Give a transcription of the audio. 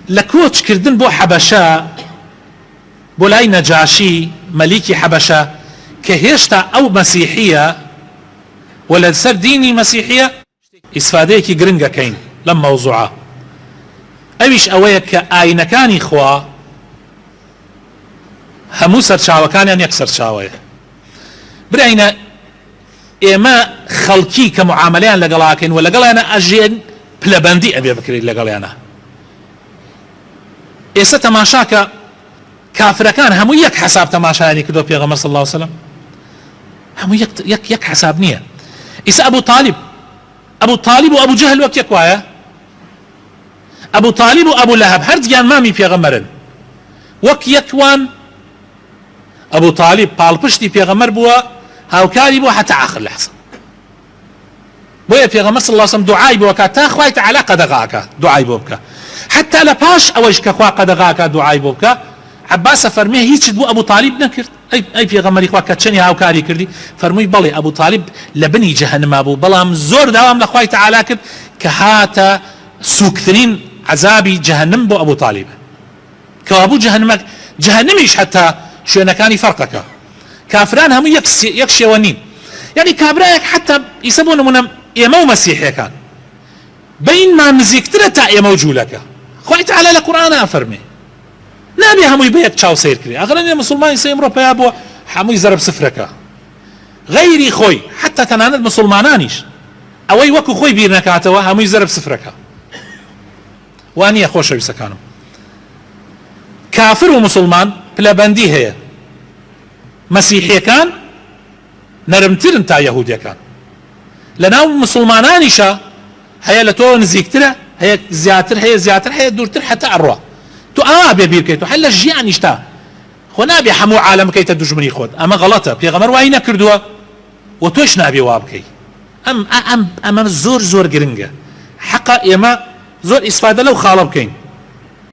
لكوتش كردن بو حبشا بولاي نجاشي مليكي حبشا كهيشتا او مسيحية ولا سر ديني مسيحية استفاديكي قرنقا كين لما موضوعه اويش اويك آينا كان إخوة همو سرچاوة كان يعني يكسر شاوية برأينا إما خلقي كمعاملين لقلاكين ولا قلانا أجين بلبندي أبي بكري لقلانا إيسا تماشاك كافر كان همو يك حساب تماشا يعني كدو بيغمر صلى الله عليه وسلم همو يك حساب نية إيسا أبو طالب وأبو جهل وك يكوايا أبو طالب وأبو لهب هرجيان مامي بيغمرن وك يكوان أبو طالب بالبشتي بيغمر بوا هاوكاري بوا حتى آخر لحظة بويا بيغمر صلى الله عليه وسلم دعاي بوا كاتا خوايت على قدغاكا دعاي بوبكا حتى لباش أويش كخوا قدغاكا دعاي بوبكا عباس فرميه هيتش بو أبو طالب نكرت أي بيغمر إخوا كاتشني هاوكاري كردي فرمي بلي أبو طالب لبني جهنم أبو بلام زور دوام لخواي تعالى كرد كهاتا سوكثرين عذابي جهنم بو أبو طالب كوابو جهنميش حتى شو أنا كان فرقك كافران هم يكشي ونين يعني كابرايك حتى يسمونه من يمو مسيحي كان بين ما مزيكترتا يمو جولك خويت على القرآن أفرمي نبي هم يبيك تشاو سير كري أغلى مسلمان يسيم ربا أبو حمو يزرب سفرك غيري خوي حتى تناند مسلمانانيش أوي وكو خوي بيرنكاتوا هم يزرب سفرك واني خوش يسكانم كافر ومسلمان بلا بندي هي مسيحي كان نرمتر انتا يهوديا كان لنا مسلمانانيشا هيا لتو نزيكتره هيا زياتر هيا دورتر حتى عروا تو ابي بيركيتو حل الجيان اشتا خونا بي حمو عالم كي تدجمني خود اما غلطه بيغمر واينا كردوا وتوش نابي وابكي ام زور قرنقه حقا يما زور استفاده لو خالب كين